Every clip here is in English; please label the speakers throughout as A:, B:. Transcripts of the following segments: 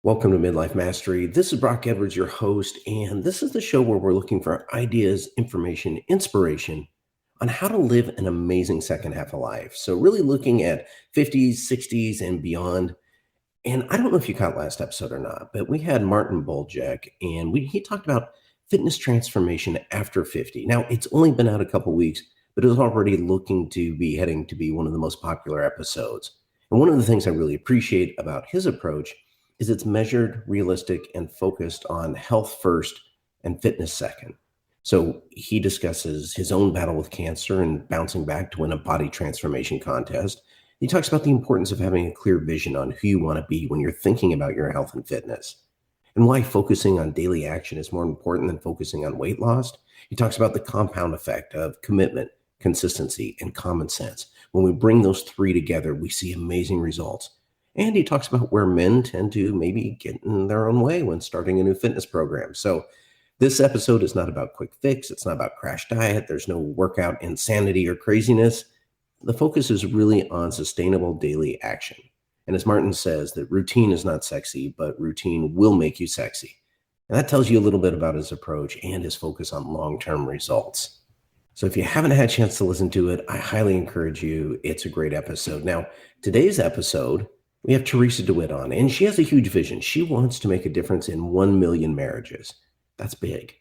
A: Welcome to Midlife Mastery. This is Brock Edwards, your host, and this is the show where we're looking for ideas, information, inspiration on how to live an amazing second half of life. So, really looking at 50s, 60s, and beyond. And I don't know if you caught last episode or not, but we had Martin Boljek, and he talked about fitness transformation after 50. Now, it's only been out a couple weeks, but it was already looking to be heading to be one of the most popular episodes. And one of the things I really appreciate about his approach is it's measured, realistic, and focused on health first and fitness second. So he discusses his own battle with cancer and bouncing back to win a body transformation contest. He talks about the importance of having a clear vision on who you want to be when you're thinking about your health and fitness, and why focusing on daily action is more important than focusing on weight loss. He talks about the compound effect of commitment, consistency, and common sense. When we bring those three together, we see amazing results. And he talks about where men tend to maybe get in their own way when starting a new fitness program. So this episode is not about quick fix. It's not about crash diet. There's no workout insanity or craziness. The focus is really on sustainable daily action. And as Martin says, that routine is not sexy, but routine will make you sexy. And that tells you a little bit about his approach and his focus on long-term results. So if you haven't had a chance to listen to it, I highly encourage you. It's a great episode. Now, today's episode, we have Theresa DeWit on, and she has a huge vision. She wants to make a difference in 1 million marriages. That's big.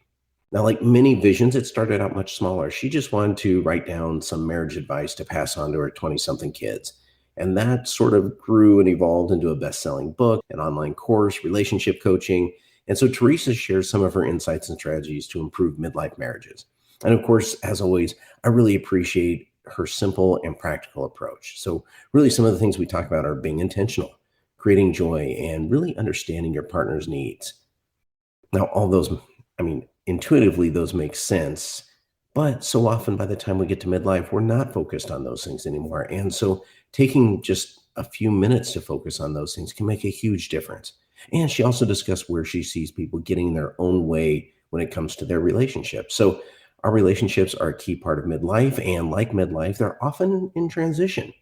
A: Now, like many visions, it started out much smaller. She just wanted to write down some marriage advice to pass on to her 20-something kids. And that sort of grew and evolved into a best-selling book, an online course, relationship coaching. And so Theresa shares some of her insights and strategies to improve midlife marriages. And of course, as always, I really appreciate her simple and practical approach. So really some of the things we talk about are being intentional, creating joy, and really understanding your partner's needs. Now, all those, intuitively, those make sense. But so often by the time we get to midlife, we're not focused on those things anymore. And so taking just a few minutes to focus on those things can make a huge difference. And she also discussed where she sees people getting in their own way when it comes to their relationships. So our relationships are a key part of midlife, and like midlife, they're often in transition.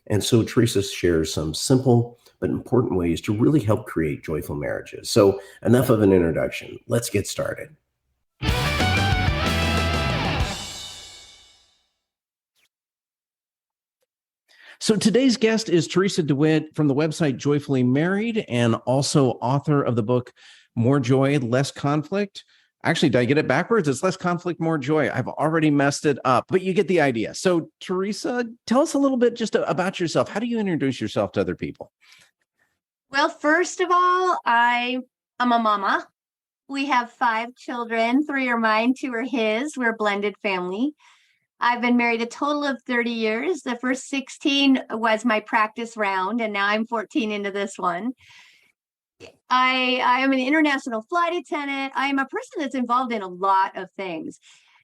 A: And so Theresa shares some simple but important ways to really help create joyful marriages. So enough of an introduction. Let's get started. So today's guest is Theresa DeWit from the website Joyfully Married, and also author of the book More Joy, Less Conflict. Actually, did I get it backwards? It's less conflict, more joy. I've already messed it up, but you get the idea. So Theresa, tell us a little bit just about yourself. How do you introduce yourself to other people?
B: Well, first of all, I'm a mama. We have 5 children. 3 are mine, 2 are his. We're a blended family. I've been married a total of 30 years. The first 16 was my practice round, and now I'm 14 into this one. I am an international flight attendant. I am a person that's involved in a lot of things.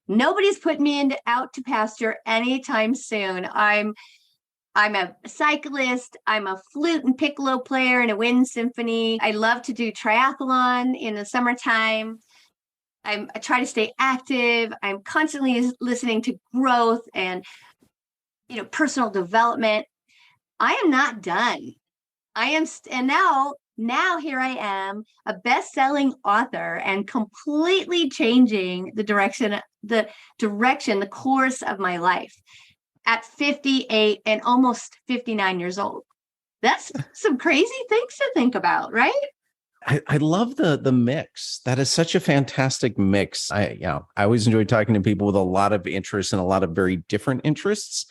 B: Nobody's put me out to pasture anytime soon. I'm a cyclist. I'm a flute and piccolo player in a wind symphony. I love to do triathlon in the summertime. I try to stay active. I'm constantly listening to growth and, personal development. I am not done. And now here I am, a best-selling author, and completely changing the course of my life at 58 and almost 59 years old. That's some crazy things to think about, right?
A: I love the mix. That is such a fantastic mix. I always enjoy talking to people with a lot of interests and a lot of very different interests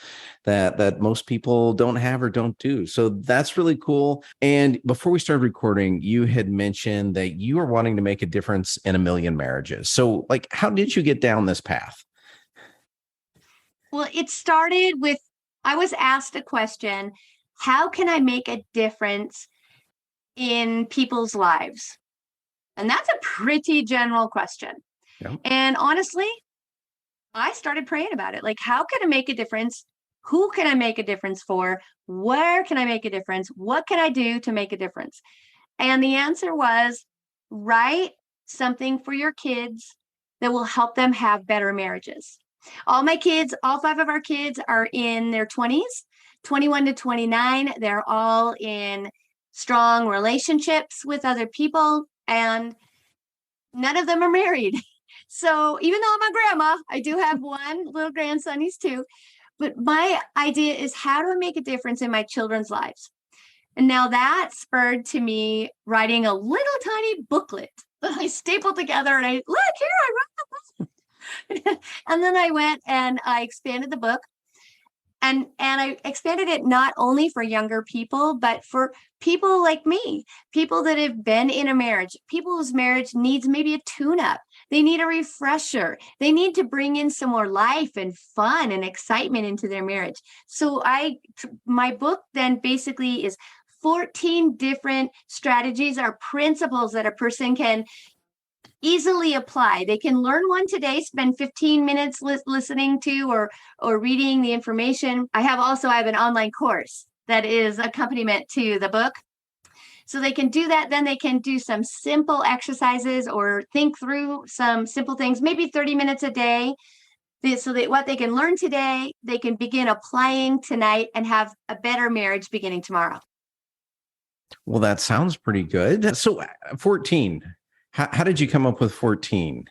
A: that most people don't have or don't do. So that's really cool. And before we started recording, you had mentioned that you are wanting to make a difference in 1 million marriages. So how did you get down this path?
B: Well, it started with, I was asked a question, how can I make a difference in people's lives? And that's a pretty general question.
A: Yeah.
B: And honestly, I started praying about it. How can I make a difference? Who can I make a difference for? Where can I make a difference? What can I do to make a difference? And the answer was, write something for your kids that will help them have better marriages. All 5 of our kids are in their 20s, 21 to 29. They're all in strong relationships with other people, and none of them are married. So even though I'm a grandma, I do have one little grandson, he's 2. But my idea is, how do I make a difference in my children's lives? And now that spurred to me writing a little tiny booklet that I stapled together, and look here, I wrote the book. And then I went and I expanded the book. And I expanded it not only for younger people, but for people like me, people that have been in a marriage, people whose marriage needs maybe a tune-up. They need a refresher. They need to bring in some more life and fun and excitement into their marriage. So my book then basically is 14 different strategies or principles that a person can easily apply. They can learn one today, spend 15 minutes listening to or reading the information. I have an online course that is accompaniment to the book. So they can do that. Then they can do some simple exercises or think through some simple things, maybe 30 minutes a day. So that what they can learn today, they can begin applying tonight and have a better marriage beginning tomorrow.
A: Well, that sounds pretty good. So 14. How did you come up with 14?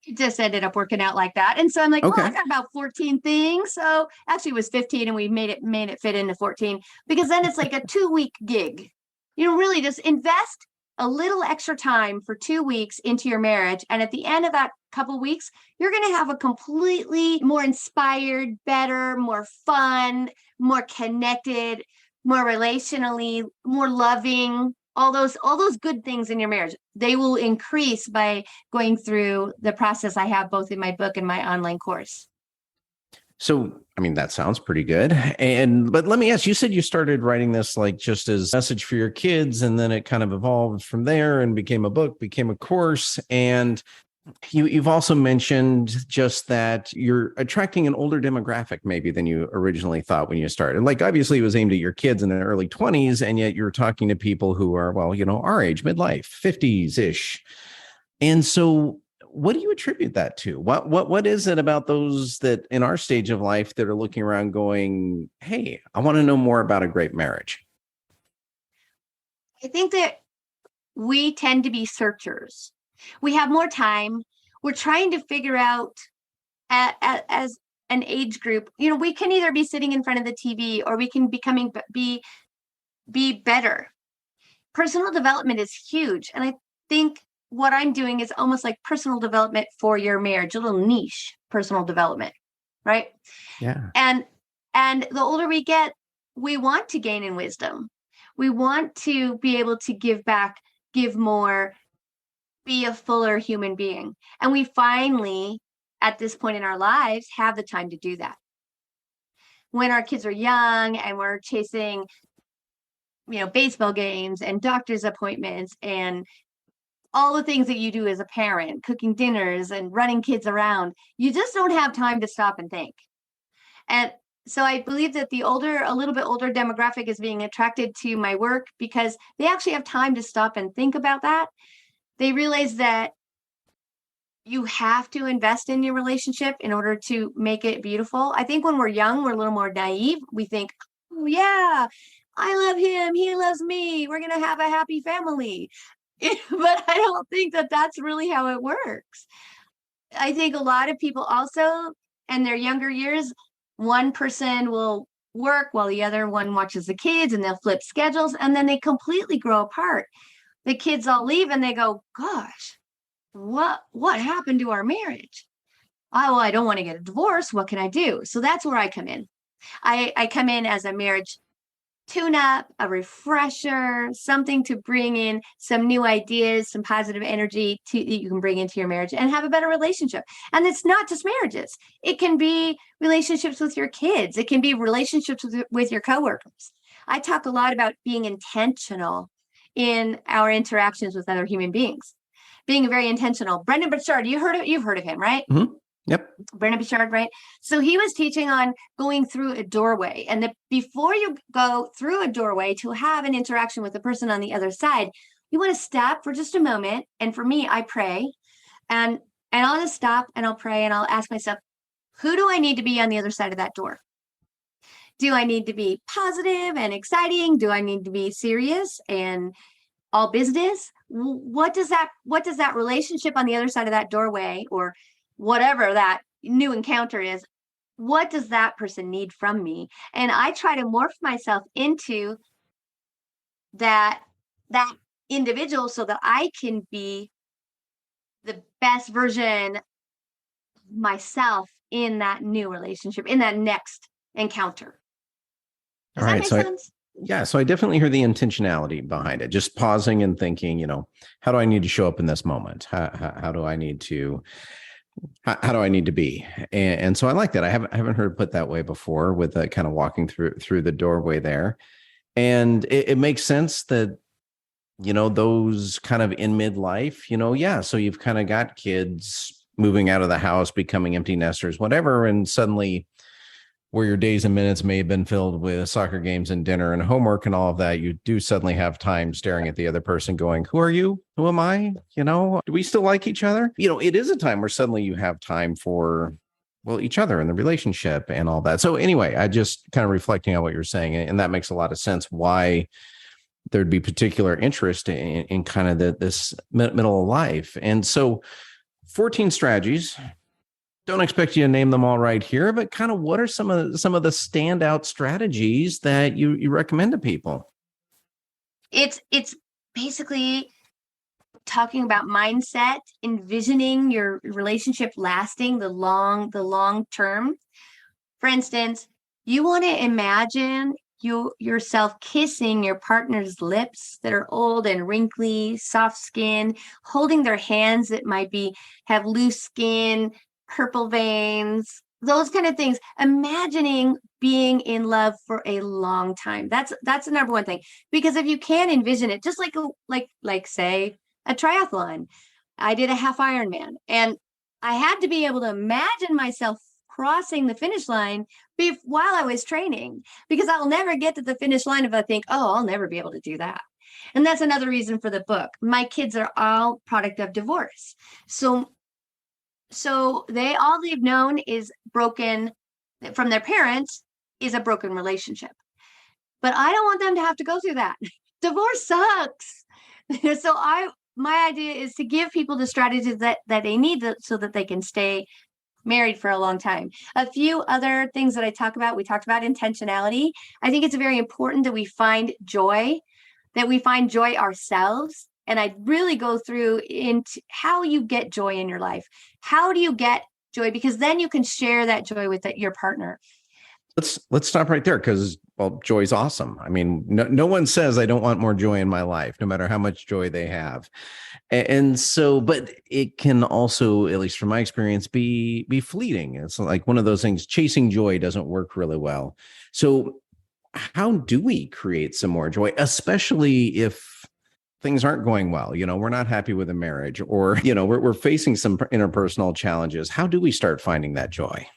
B: It just ended up working out like that. And so I'm like,
A: Okay.
B: well, I got about 14 things. So actually it was 15, and we made it fit into 14, because then it's like a 2-week gig. Really just invest a little extra time for 2 weeks into your marriage. And at the end of that couple of weeks, you're going to have a completely more inspired, better, more fun, more connected, more relationally, more loving, all those good things in your marriage. They will increase by going through the process I have both in my book and my online course.
A: So, that sounds pretty good. But let me ask, you said you started writing this like just as a message for your kids, and then it kind of evolved from there and became a book, became a course. And you've also mentioned just that you're attracting an older demographic maybe than you originally thought when you started. Like, obviously it was aimed at your kids in their early 20s, and yet you're talking to people who are, our age, midlife, 50s-ish. And so what do you attribute that to? What is it about those that in our stage of life that are looking around going, hey, I want to know more about a great marriage?
B: I think that we tend to be searchers. We have more time. We're trying to figure out as an age group, we can either be sitting in front of the TV, or we can be better. Personal development is huge. And I think what I'm doing is almost like personal development for your marriage, a little niche personal development, right?
A: Yeah.
B: And the older we get, we want to gain in wisdom. We want to be able to give back, give more, be a fuller human being. And we finally, at this point in our lives, have the time to do that. When our kids are young and we're chasing, baseball games and doctor's appointments and all the things that you do as a parent, cooking dinners and running kids around, you just don't have time to stop and think. And so I believe that a little bit older demographic is being attracted to my work because they actually have time to stop and think about that. They realize that you have to invest in your relationship in order to make it beautiful. I think when we're young, we're a little more naive. We think, oh yeah, I love him, he loves me, we're going to have a happy family. But I don't think that that's really how it works. I think a lot of people also, in their younger years, one person will work while the other one watches the kids, and they'll flip schedules, and then they completely grow apart. The kids all leave and they go, gosh, what happened to our marriage? Oh, well, I don't want to get a divorce. What can I do? So that's where I come in. I come in as a marriage tune-up, a refresher, something to bring in some new ideas, some positive energy that you can bring into your marriage and have a better relationship. And it's not just marriages. It can be relationships with your kids. It can be relationships with your coworkers. I talk a lot about being intentional in our interactions with other human beings. Being very intentional. Brendan Burchard, you've heard of him, right?
A: Mm-hmm. Yep.
B: Brendan Burchard, right? So he was teaching on going through a doorway, and before you go through a doorway to have an interaction with the person on the other side, you want to stop for just a moment. And for me, I pray, and I'll just stop and I'll pray and I'll ask myself, who do I need to be on the other side of that door? Do I need to be positive and exciting? Do I need to be serious and all business? What does that relationship on the other side of that doorway, or whatever that new encounter is, what does that person need from me? And I try to morph myself into that individual so that I can be the best version of myself in that new relationship, in that next encounter.
A: All
B: Does that
A: right.
B: make sense?
A: So I definitely hear the intentionality behind it. Just pausing and thinking, how do I need to show up in this moment? How do I need to how do I need to be? And so I like that. I haven't heard it put that way before, with kind of walking through the doorway there. And it makes sense that, those kind of in midlife, yeah. So you've kind of got kids moving out of the house, becoming empty nesters, whatever. And suddenly, where your days and minutes may have been filled with soccer games and dinner and homework and all of that, you do suddenly have time staring at the other person going, who are you? Who am I? Do we still like each other? It is a time where suddenly you have time for, well, each other and the relationship and all that. So anyway, I just kind of reflecting on what you're saying, and that makes a lot of sense why there'd be particular interest in kind of this middle of life. And so 14 strategies. Don't expect you to name them all right here, but kind of what are some of the standout strategies that you recommend to people?
B: It's basically talking about mindset, envisioning your relationship lasting the long term. For instance, you want to imagine yourself kissing your partner's lips that are old and wrinkly, soft skin, holding their hands that might have loose skin, purple veins, those kind of things. Imagining being in love for a long time. That's the number one thing. Because if you can envision it, just like say a triathlon. I did a half Ironman, and I had to be able to imagine myself crossing the finish line while I was training, because I'll never get to the finish line if I think, oh, I'll never be able to do that. And that's another reason for the book. My kids are all product of divorce. So all they've known is broken from their parents is a broken relationship. But I don't want them to have to go through that. Divorce sucks. So my idea is to give people the strategies that they need so that they can stay married for a long time. A few other things that we talked about intentionality. I think it's very important that we find joy ourselves. And I really go through into how you get joy in your life. How do you get joy? Because then you can share that joy with your partner.
A: Let's stop right there, because, well, joy's awesome. I mean, no one says I don't want more joy in my life, no matter how much joy they have. And so, but it can also, at least from my experience, be fleeting. It's like one of those things. Chasing joy doesn't work really well. So how do we create some more joy, especially if things aren't going well? We're not happy with a marriage, or, we're facing some interpersonal challenges. How do we start finding that joy?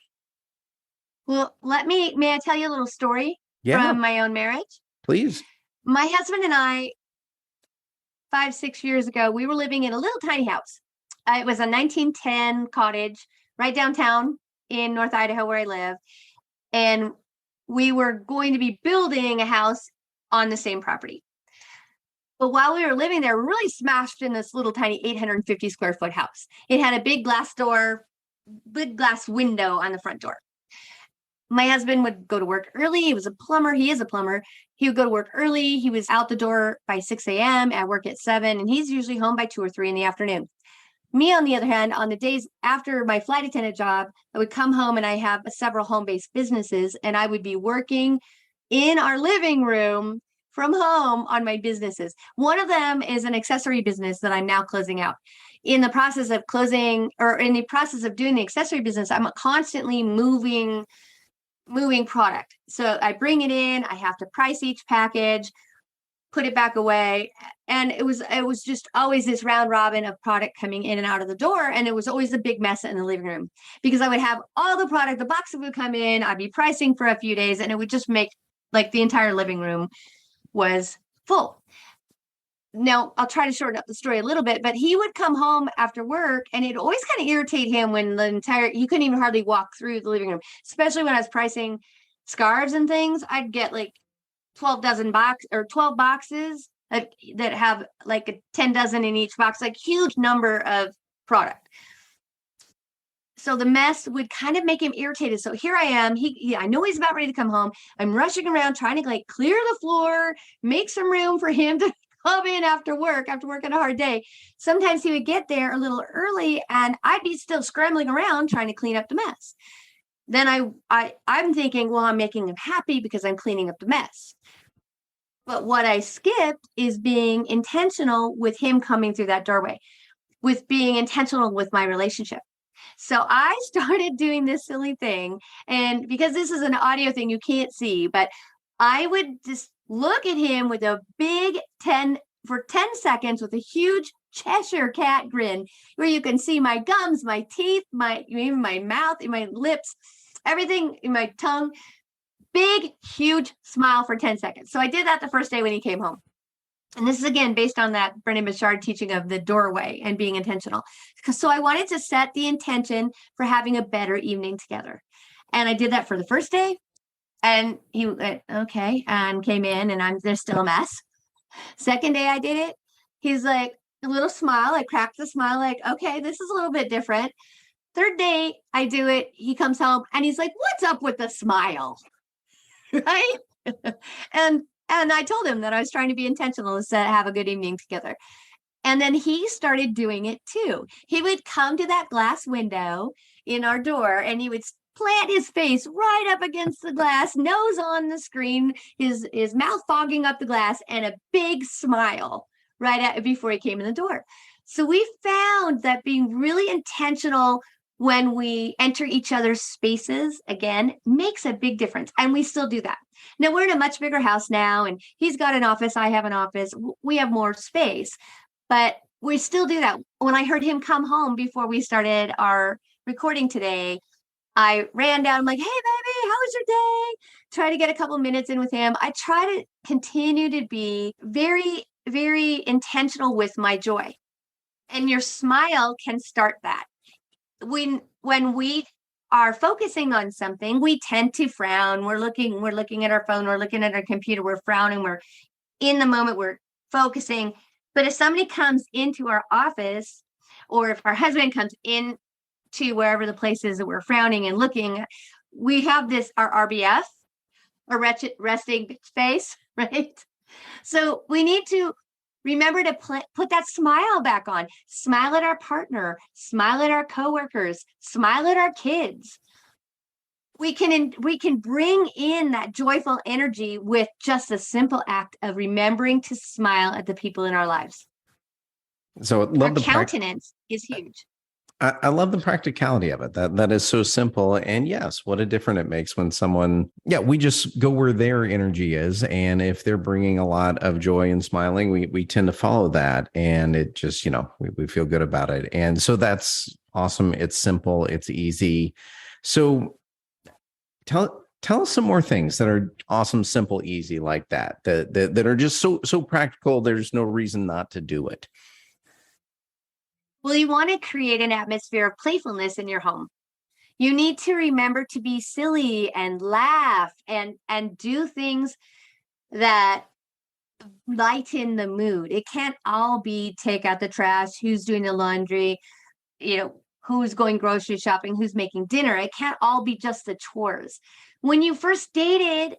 B: Well, may I tell you a little story from my own marriage?
A: Please.
B: My husband and I, 5-6 years ago, we were living in a little tiny house. It was a 1910 cottage right downtown in North Idaho, where I live. And we were going to be building a house on the same property. But while we were living there, we were really smashed in this little tiny 850 square foot house. It had a big glass window on the front door. My husband would go to work early. He was a plumber. He is a plumber. He would go to work early. He was out the door by 6 a.m. at work at 7, and he's usually home by 2 or 3 in the afternoon. Me, on the other hand, on the days after my flight attendant job, I would come home, and I have several home-based businesses, and I would be working in our living room from home on my businesses. One of them is an accessory business that I'm now closing out. In the process of doing the accessory business, I'm constantly moving product. So I bring it in, I have to price each package, put it back away. And it was just always this round robin of product coming in and out of the door. And it was always a big mess in the living room, because I would have all the product, the boxes would come in, I'd be pricing for a few days, and it would just make like the entire living room was full. Now, I'll try to shorten up the story a little bit, but he would come home after work, and it always kind of irritate him when he couldn't even hardly walk through the living room, especially when I was pricing scarves and things, I'd get like 12 boxes that have like 10 dozen in each box, like huge number of product. So the mess would kind of make him irritated. So here I am. I know he's about ready to come home. I'm rushing around trying to like clear the floor, make some room for him to come in after working a hard day. Sometimes he would get there a little early and I'd be still scrambling around trying to clean up the mess. Then I'm thinking, well, I'm making him happy because I'm cleaning up the mess. But what I skipped is being intentional with him coming through that doorway, with being intentional with my relationship. So I started doing this silly thing. And because this is an audio thing, you can't see, but I would just look at him with a big 10 seconds with a huge Cheshire cat grin where you can see my gums, my teeth, even my mouth, my lips, everything in my tongue. Big, huge smile for 10 seconds. So I did that the first day when he came home. And this is again based on that Brendon Burchard teaching of the doorway and being intentional. So I wanted to set the intention for having a better evening together. And I did that for the first day. And he went, okay, and came in and there's still a mess. Second day I did it. He's like, a little smile. I cracked the smile like, okay, this is a little bit different. Third day I do it. He comes home and he's like, what's up with the smile? Right? And I told him that I was trying to be intentional to have a good evening together. And then he started doing it too. He would come to that glass window in our door and he would plant his face right up against the glass, nose on the screen, his mouth fogging up the glass, and a big smile before he came in the door. So we found that being really intentional when we enter each other's spaces, again, makes a big difference. And we still do that. Now, we're in a much bigger house now, and he's got an office. I have an office. We have more space, but we still do that. When I heard him come home before we started our recording today, I ran down. I'm like, hey, baby, how was your day? Try to get a couple minutes in with him. I try to continue to be very, very intentional with my joy. And your smile can start that. When we are focusing on something, we tend to frown. We're looking at our phone, we're looking at our computer, we're frowning, we're in the moment, we're focusing. But if somebody comes into our office, or if our husband comes in to wherever the place is that we're frowning and looking, we have our RBF, a resting face, right? So we need to remember to put that smile back on. Smile at our partner, smile at our coworkers, smile at our kids. We can bring in that joyful energy with just a simple act of remembering to smile at the people in our lives.
C: So
B: our countenance is huge.
C: I love the practicality of it. That is so simple. And yes, what a difference it makes when someone, we just go where their energy is. And if they're bringing a lot of joy and smiling, we tend to follow that. And it just, we feel good about it. And so that's awesome. It's simple. It's easy. So tell us some more things that are awesome, simple, easy like that are just so practical. There's no reason not to do it.
B: Well, you want to create an atmosphere of playfulness in your home. You need to remember to be silly and laugh and do things that lighten the mood. It can't all be take out the trash, who's doing the laundry, who's going grocery shopping, who's making dinner. It can't all be just the chores. When you first dated,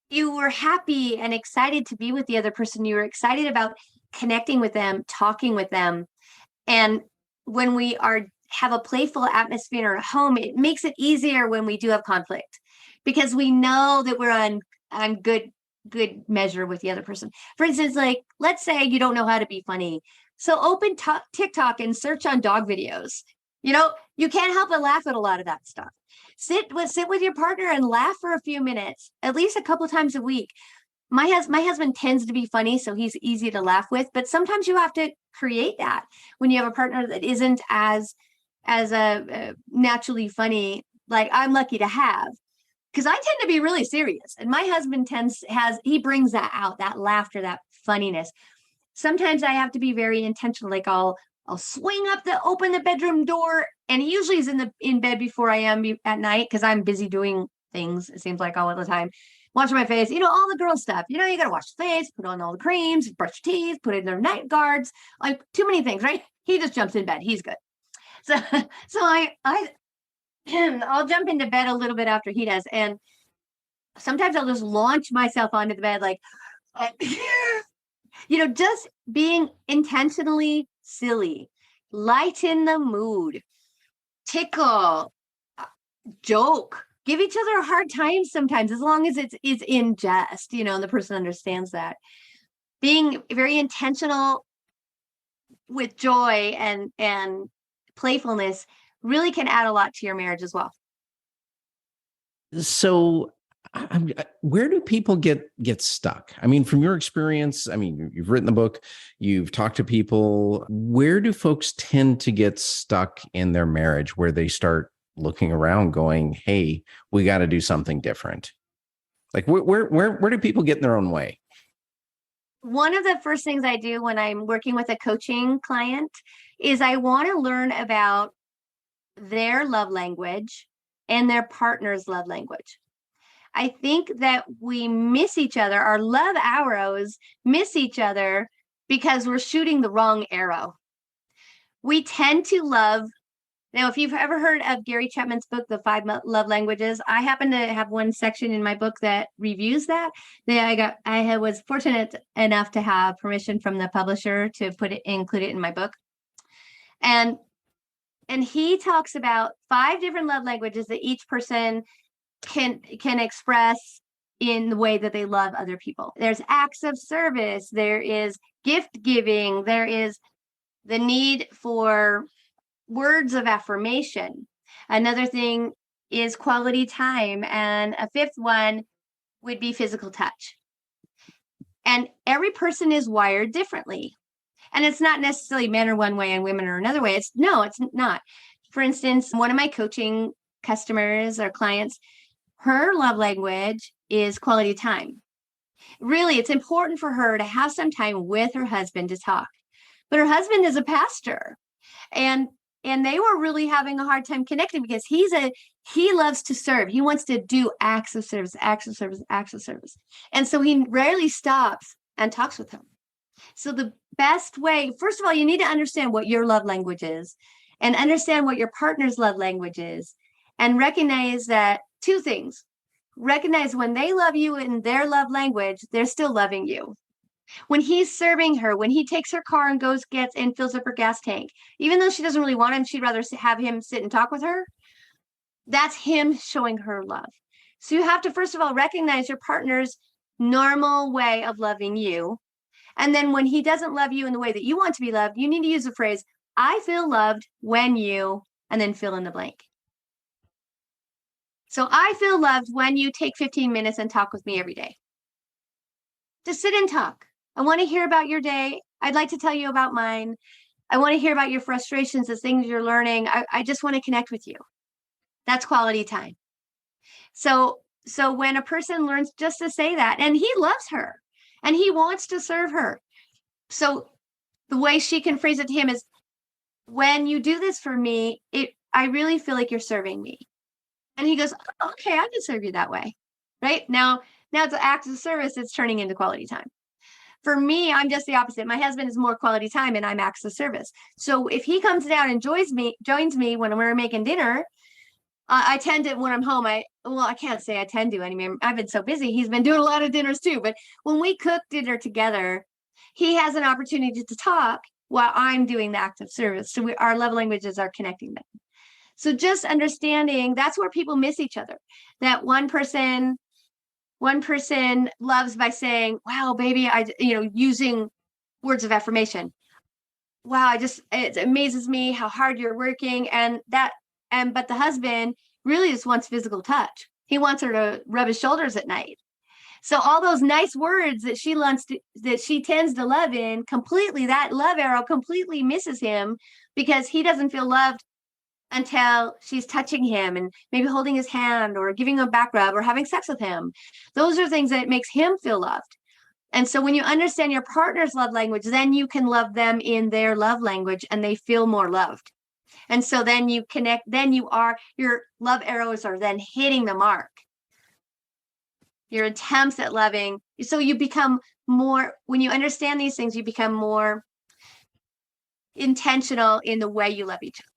B: you were happy and excited to be with the other person. You were excited about connecting with them, talking with them. And when we have a playful atmosphere in our home, it makes it easier when we do have conflict, because we know that we're on good measure with the other person. For instance, like, let's say you don't know how to be funny. So open TikTok and search on dog videos. You can't help but laugh at a lot of that stuff. Sit with your partner and laugh for a few minutes, at least a couple times a week. My husband tends to be funny, so he's easy to laugh with, but sometimes you have to create that when you have a partner that isn't as naturally funny, like I'm lucky to have, because I tend to be really serious, and my husband he brings that out, that laughter, that funniness. Sometimes I have to be very intentional, like I'll open the bedroom door, and he usually is in bed before I am at night, because I'm busy doing things, it seems like all the time. Washing my face, all the girl stuff. You got to wash the face, put on all the creams, brush your teeth, put in their night guards, like too many things, right? He just jumps in bed. He's good. So I'll jump into bed a little bit after he does. And sometimes I'll just launch myself onto the bed, like, just being intentionally silly, lighten the mood, tickle, joke, give each other a hard time sometimes, as long as it's in jest, and the person understands that. Being very intentional with joy and playfulness really can add a lot to your marriage as well.
C: So where do people get stuck? I mean, from your experience, you've written the book, you've talked to people. Where do folks tend to get stuck in their marriage, where they start looking around going, hey, we got to do something different? Like where do people get in their own way?
B: One of the first things I do when I'm working with a coaching client is I want to learn about their love language and their partner's love language. I think that we miss each other. Our love arrows miss each other because we're shooting the wrong arrow. We tend to love. Now, if you've ever heard of Gary Chapman's book, The 5 Love Languages, I happen to have one section in my book that reviews that. I was fortunate enough to have permission from the publisher to include it in my book. And he talks about 5 different love languages that each person can express in the way that they love other people. There's acts of service, there is gift giving, there is the need for words of affirmation. Another thing is quality time, and a 5th one would be physical touch. And every person is wired differently. And it's not necessarily men are one way and women are another way. It's not. For instance, one of my coaching customers or clients, her love language is quality time. Really, it's important for her to have some time with her husband to talk. But her husband is a pastor, and they were really having a hard time connecting because he loves to serve. He wants to do acts of service. And so he rarely stops and talks with him. So the best way, first of all, you need to understand what your love language is and understand what your partner's love language is, and recognize that 2 things. Recognize when they love you in their love language, they're still loving you. When he's serving her, when he takes her car and gets and fills up her gas tank, even though she doesn't really want him, she'd rather have him sit and talk with her. That's him showing her love. So you have to, first of all, recognize your partner's normal way of loving you. And then when he doesn't love you in the way that you want to be loved, you need to use the phrase, I feel loved when you, and then fill in the blank. So I feel loved when you take 15 minutes and talk with me every day. Just sit and talk. I want to hear about your day. I'd like to tell you about mine. I want to hear about your frustrations, the things you're learning. I just want to connect with you. That's quality time. So when a person learns just to say that, and he loves her and he wants to serve her. So the way she can phrase it to him is, when you do this for me, I really feel like you're serving me. And he goes, okay, I can serve you that way. Right? Now it's an act of service. It's turning into quality time. For me, I'm just the opposite. My husband is more quality time and I'm acts of service. So if he comes down and joins me when we're making dinner, I tend to, when I'm home, I can't say I tend to anymore. I've been so busy. He's been doing a lot of dinners too. But when we cook dinner together, he has an opportunity to talk while I'm doing the act of service. So our love languages are connecting them. So just understanding that's where people miss each other. That one person loves by saying, wow, baby, using words of affirmation. Wow, it amazes me how hard you're working. But the husband really just wants physical touch. He wants her to rub his shoulders at night. So all those nice words that she tends to love in, completely, that love arrow completely misses him because he doesn't feel loved until she's touching him and maybe holding his hand or giving him a back rub or having sex with him. Those are things that makes him feel loved. And so when you understand your partner's love language, then you can love them in their love language and they feel more loved. And so then you connect, your love arrows are then hitting the mark. your attempts at loving. So you become more, when you understand these things, you become more intentional in the way you love each other.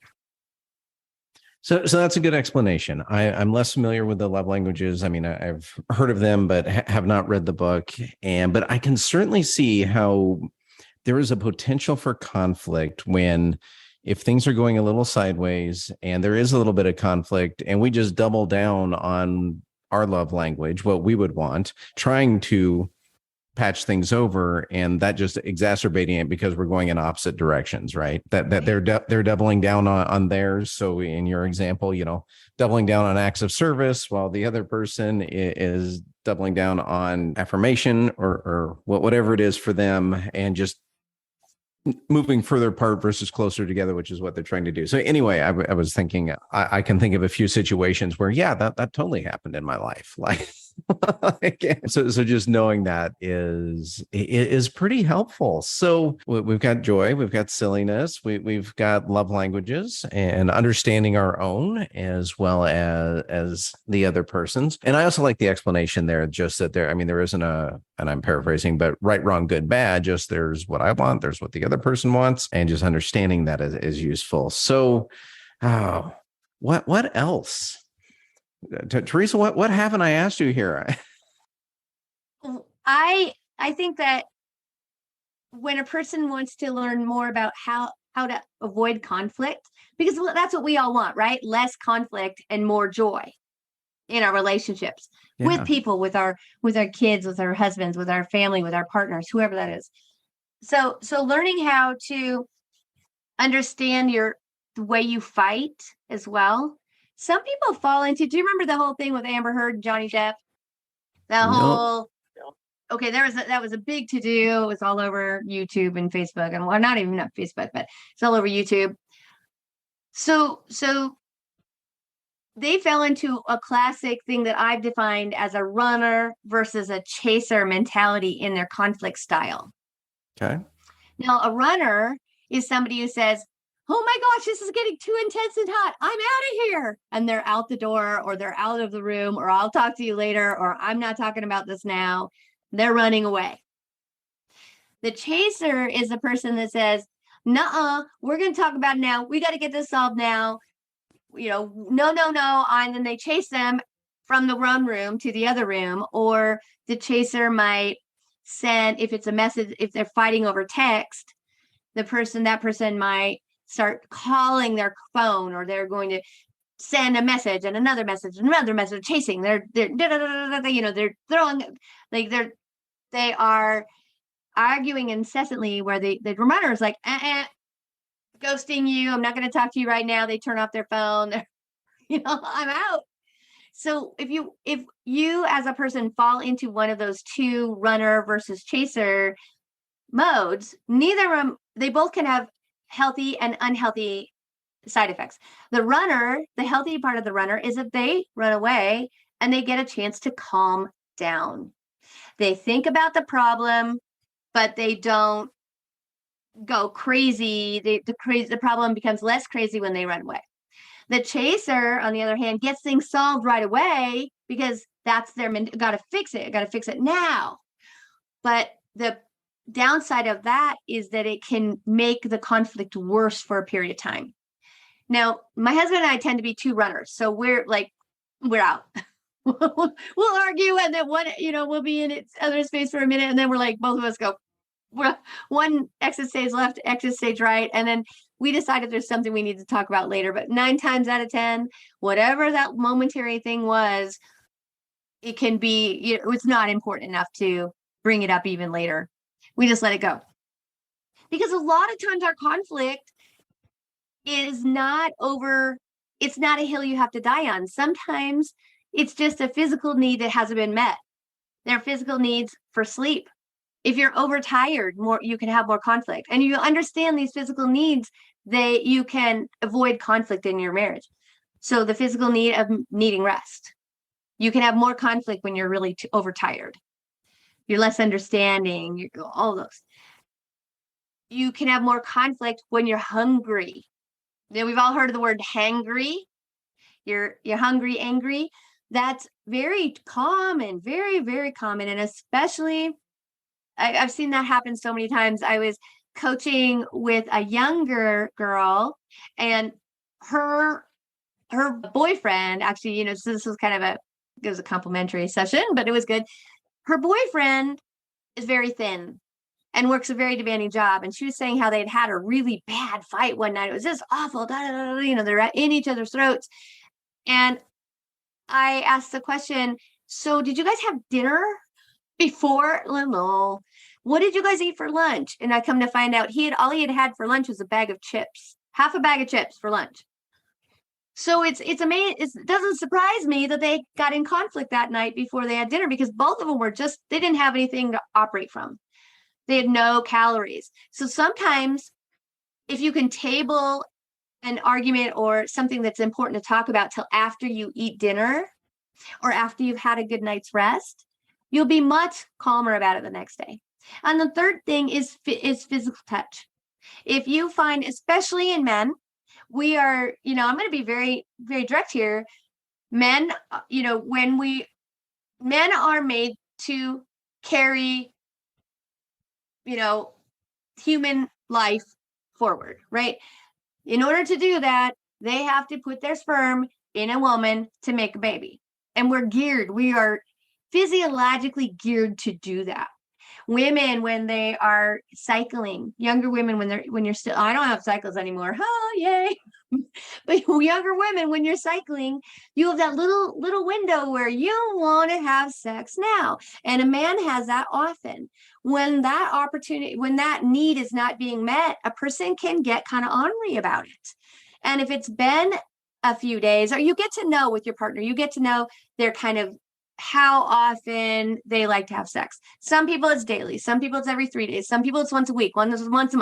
C: So that's a good explanation. I'm less familiar with the love languages. I mean, I've heard of them, but have not read the book. But I can certainly see how there is a potential for conflict when, if things are going a little sideways and there is a little bit of conflict, and we just double down on our love language, what we would want, trying to patch things over, and that just exacerbating it because we're going in opposite directions, right? That they're doubling down on theirs. So in your example, doubling down on acts of service, while the other person is doubling down on affirmation or whatever it is for them, and just moving further apart versus closer together, which is what they're trying to do. So anyway, I was thinking, I can think of a few situations where, yeah, that totally happened in my life. Like, so just knowing that is pretty helpful. So we've got joy, we've got silliness, we've got love languages, and understanding our own as well as the other person's. And I also like the explanation there, just that there isn't and I'm paraphrasing, but right, wrong, good, bad. Just there's what I want, there's what the other person wants, and just understanding that is useful. So, what else? Theresa, what haven't I asked you here?
B: I think that when a person wants to learn more about how to avoid conflict, because that's what we all want, right? Less conflict and more joy in our relationships with people, with our kids, with our husbands, with our family, with our partners, whoever that is. So learning how to understand the way you fight as well. Some people fall into, do you remember the whole thing with Amber Heard and Johnny Depp? Okay, that was a big to-do. It was all over YouTube and Facebook, and well, not Facebook, but it's all over YouTube. So they fell into a classic thing that I've defined as a runner versus a chaser mentality in their conflict style.
C: Okay.
B: Now, a runner is somebody who says, oh my gosh, this is getting too intense and hot, I'm out of here. And they're out the door, or they're out of the room, or I'll talk to you later, or I'm not talking about this now. They're running away. The chaser is the person that says, nuh-uh, we're going to talk about it now. We got to get this solved now. No. And then they chase them from the one room to the other room. Or the chaser might send, if it's a message, if they're fighting over text, that person might start calling their phone, or they're going to send a message and another message and another message, chasing. They're throwing, like they are arguing incessantly, where the runner is like, ghosting you. I'm not going to talk to you right now. They turn off their phone. I'm out. So if you as a person fall into one of those two, runner versus chaser modes, they both can have healthy and unhealthy side effects. The healthy part of the runner is that they run away and they get a chance to calm down. They think about the problem, but they don't go crazy. The problem becomes less crazy when they run away. The chaser, on the other hand, gets things solved right away because that's got to fix it now. But the downside of that is that it can make the conflict worse for a period of time. Now, my husband and I tend to be two runners, so we're out. We'll argue, and then we'll be in each other's space for a minute, and then we're like, both of us go, one exit stage left, exit stage right, and then we decide if there's something we need to talk about later. But 9 times out of 10, whatever that momentary thing was, it can be, it's not important enough to bring it up even later. We just let it go. Because a lot of times our conflict is it's not a hill you have to die on. Sometimes it's just a physical need that hasn't been met. There are physical needs for sleep. If you're overtired, you can have more conflict. And you understand these physical needs, you can avoid conflict in your marriage. So the physical need of needing rest. You can have more conflict when you're really overtired. You're less understanding, all those. You can have more conflict when you're hungry. Now, we've all heard of the word hangry. You're hungry, angry. That's very common, very, very common. And especially, I've seen that happen so many times. I was coaching with a younger girl, and her boyfriend, actually, so this was kind of it was a complimentary session, but it was good. Her boyfriend is very thin and works a very demanding job. And she was saying how they'd had a really bad fight one night. It was just awful. Da, da, da, they're in each other's throats. And I asked the question, so did you guys have dinner before? No. What did you guys eat for lunch? And I come to find out all he had for lunch was a bag of chips, half a bag of chips for lunch. So it's amazing. It doesn't surprise me that they got in conflict that night before they had dinner, because both of them they didn't have anything to operate from. They had no calories. So sometimes if you can table an argument or something that's important to talk about till after you eat dinner or after you've had a good night's rest, you'll be much calmer about it the next day. And the third thing is physical touch. If you find, especially in men, we are, I'm going to be very, very direct here. Men, men are made to carry, human life forward, right? In order to do that, they have to put their sperm in a woman to make a baby. And we are physiologically geared to do that. Women, when they are cycling, younger women, when you're still, I don't have cycles anymore. Oh, yay. But younger women, when you're cycling, you have that little window where you want to have sex now. And a man has that often. When that need is not being met, a person can get kind of ornery about it. And if it's been a few days, or you get to know with your partner, you get to know their kind of how often they like to have sex. Some people it's daily, some people it's every 3 days, some people it's once a week, once a month.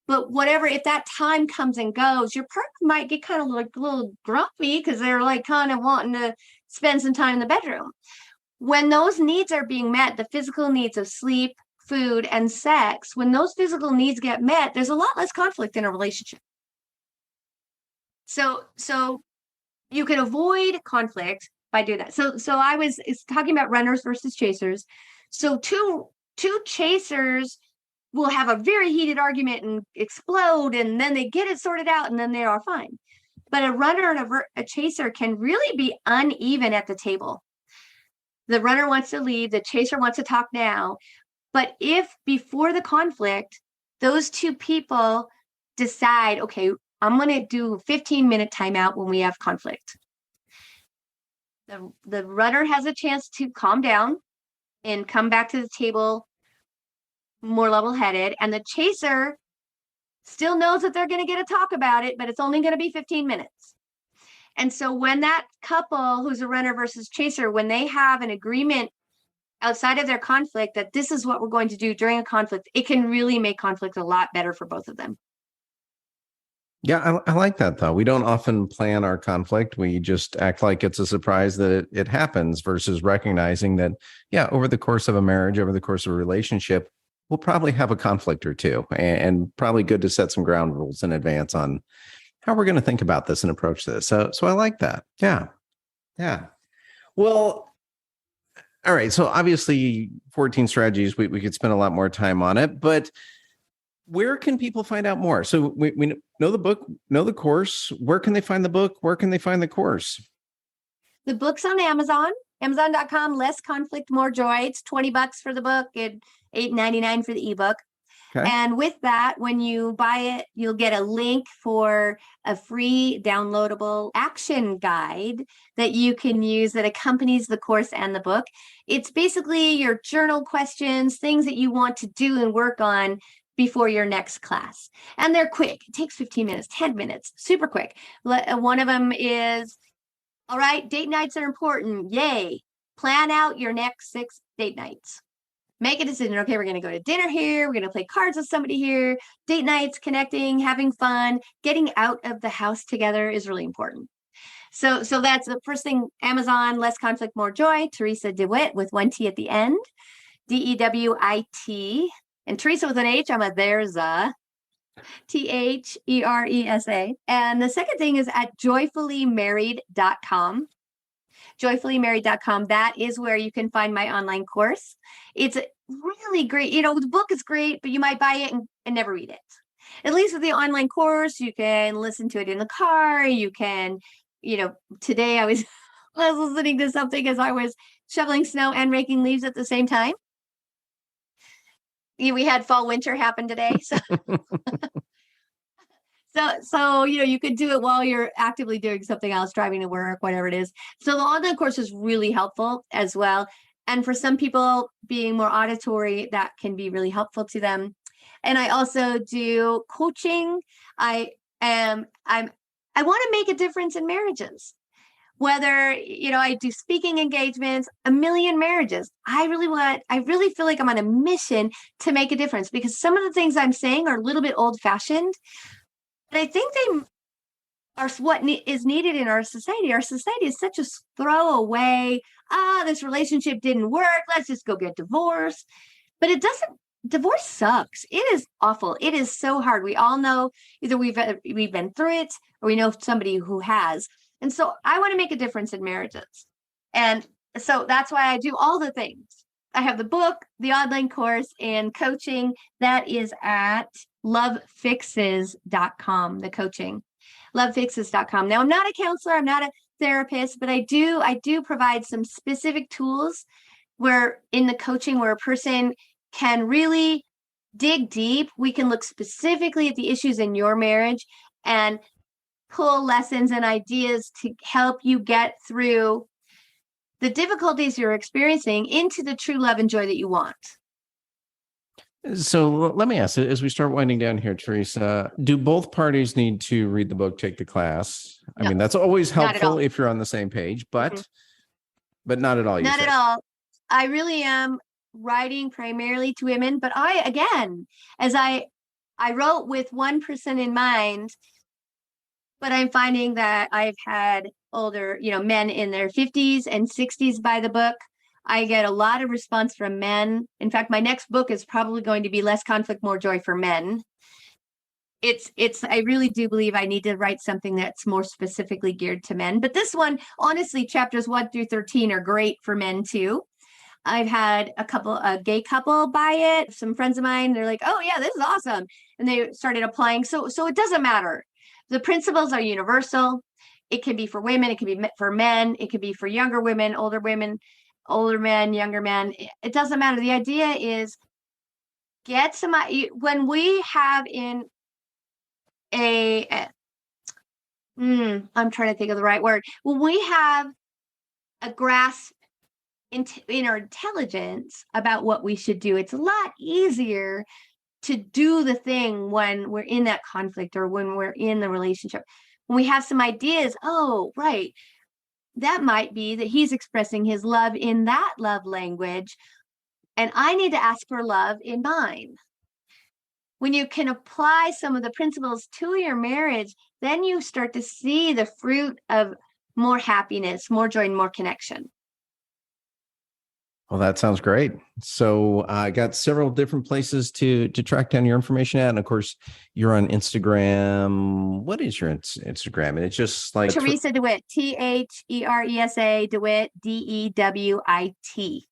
B: But whatever, if that time comes and goes, your partner might get kind of like a little grumpy because they're like kind of wanting to spend some time in the bedroom. When those needs are being met, the physical needs of sleep, food, and sex, when those physical needs get met, there's a lot less conflict in a relationship. So you can avoid conflict by doing that. So I was talking about runners versus chasers. So two chasers will have a very heated argument and explode, and then they get it sorted out, and then they are fine. But a runner and a chaser can really be uneven at the table. The runner wants to leave, the chaser wants to talk now. But if before the conflict, those two people decide, okay, I'm going to do a 15-minute timeout when we have conflict. The runner has a chance to calm down and come back to the table more level-headed, and the chaser still knows that they're going to get to talk about it, but it's only going to be 15 minutes. And so when that couple who's a runner versus chaser, when they have an agreement outside of their conflict that this is what we're going to do during a conflict, it can really make conflict a lot better for both of them.
C: Yeah, I like that, though. We don't often plan our conflict. We just act like it's a surprise that it happens versus recognizing that, yeah, over the course of a marriage, over the course of a relationship, we'll probably have a conflict or two, and probably good to set some ground rules in advance on how we're going to think about this and approach this. So I like that. Yeah. Yeah. Well, all right. So obviously 14 strategies, we could spend a lot more time on it, but where can people find out more? So we know the book, know the course. Where can they find the book? Where can they find the course?
B: The book's on Amazon, Amazon.com, Less Conflict, More Joy. It's $20 for the book and $8.99 for the ebook. Okay. And with that, when you buy it, you'll get a link for a free downloadable action guide that you can use that accompanies the course and the book. It's basically your journal questions, things that you want to do and work on before your next class. And they're quick. It takes 15 minutes, 10 minutes, super quick. One of them is, all right, date nights are important. Yay. Plan out your next 6 date nights. Make a decision. Okay, we're going to go to dinner here. We're going to play cards with somebody here. Date nights, connecting, having fun, getting out of the house together is really important. So that's the first thing. Amazon, Less Conflict, More Joy. Theresa DeWit with 1 T at the end. DEWIT. And Theresa with an H. I'm a Theresa. THERESA. And the second thing is at joyfullymarried.com. joyfullymarried.com. That is where you can find my online course. It's really great. The book is great, but you might buy it and never read it. At least with the online course, you can listen to it in the car. You can, today I was listening to something as I was shoveling snow and raking leaves at the same time. We had fall winter happen today. So you could do it while you're actively doing something else, driving to work, whatever it is. So the online course is really helpful as well. And for some people being more auditory, that can be really helpful to them. And I also do coaching. I want to make a difference in marriages. Whether, I do speaking engagements, a million marriages. I really feel like I'm on a mission to make a difference, because some of the things I'm saying are a little bit old fashioned, but I think they are what is needed in our society. Our society is such a throwaway, this relationship didn't work, let's just go get divorced. But it doesn't. Divorce sucks. It is awful. It is so hard. We all know either we've been through it or we know somebody who has. And so I want to make a difference in marriages. And so that's why I do all the things. I have the book, the online course, and coaching. That is at lovefixes.com, the coaching. Lovefixes.com. Now, I'm not a counselor, I'm not a therapist, but I do provide some specific tools where in the coaching where a person can really dig deep. We can look specifically at the issues in your marriage and pull lessons and ideas to help you get through the difficulties you're experiencing into the true love and joy that you want.
C: So let me ask, as we start winding down here, Theresa, do both parties need to read the book, take the class?
B: No,
C: I mean, that's always
B: not at all.
C: helpful if you're on the same page, but not at all.
B: Not at all. I really am writing primarily to women, but I wrote with one person in mind, but I'm finding that I've had older, men in their 50s and 60s buy the book. I get a lot of response from men. In fact, my next book is probably going to be Less Conflict, More Joy for Men. I really do believe I need to write something that's more specifically geared to men. But this one, honestly, chapters 1 through 13 are great for men too. I've had a gay couple buy it. Some friends of mine, they're like, oh yeah, this is awesome. And they started applying. So it doesn't matter. The principles are universal. It can be for women. It can be for men. It can be for younger women, older men, younger men. It doesn't matter. The idea is when we have I'm trying to think of the right word. When we have a grasp in our intelligence about what we should do, it's a lot easier to do the thing when we're in that conflict or when we're in the relationship. When we have some ideas, oh, right, that might be that he's expressing his love in that love language, and I need to ask for love in mine. When you can apply some of the principles to your marriage, then you start to see the fruit of more happiness, more joy, and more connection.
C: Well, that sounds great. So I got several different places to track down your information at. And of course, you're on Instagram. What is your Instagram? And it's just like
B: Theresa DeWit, THERESA DeWit, DEWIT.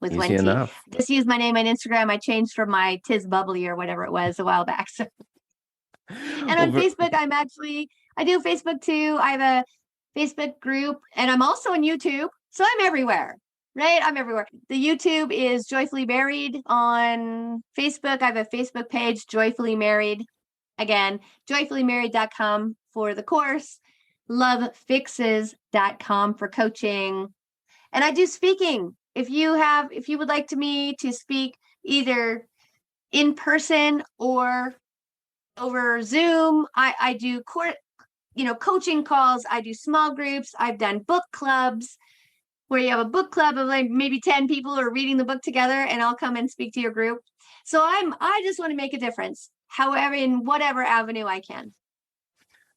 B: With one T.
C: Enough.
B: Just use my name on Instagram. I changed from my Tiz Bubbly or whatever it was a while back. So. And on Facebook, I do Facebook too. I have a Facebook group and I'm also on YouTube. So I'm everywhere. Right? I'm everywhere. The YouTube is Joyfully Married. On Facebook, I have a Facebook page, Joyfully Married. Again, joyfullymarried.com for the course, lovefixes.com for coaching. And I do speaking. If you would like me to speak either in person or over Zoom, I do coaching calls. I do small groups. I've done book clubs, where you have a book club of like maybe 10 people who are reading the book together, and I'll come and speak to your group. So I just want to make a difference, however, in whatever avenue I can.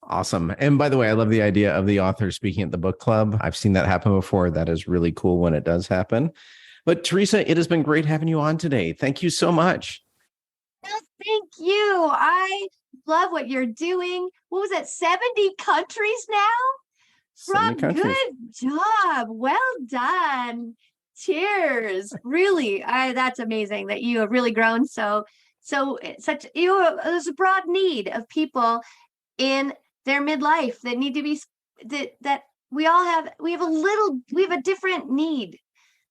C: Awesome. And by the way, I love the idea of the author speaking at the book club. I've seen that happen before. That is really cool when it does happen. But Theresa, it has been great having you on today. Thank you so much.
B: Well, thank you. I love what you're doing. What was it? 70 countries now?
C: Setting the
B: Rob,
C: country.
B: good job. Well done. Cheers. Really, that's amazing that you have really grown such there's a broad need of people in their midlife that need to be that we all have we have a different need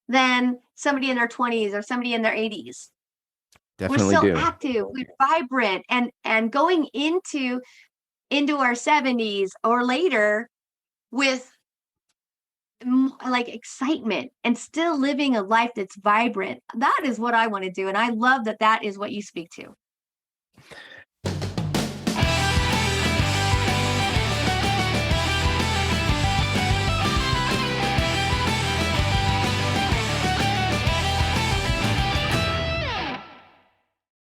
B: than somebody in their 20s or somebody in their 80s. We're
C: Definitely
B: so
C: do.
B: active, we're vibrant, and going into our 70s or later with like excitement and still living a life that's vibrant. That is what I want to do, and I love that is what you speak to.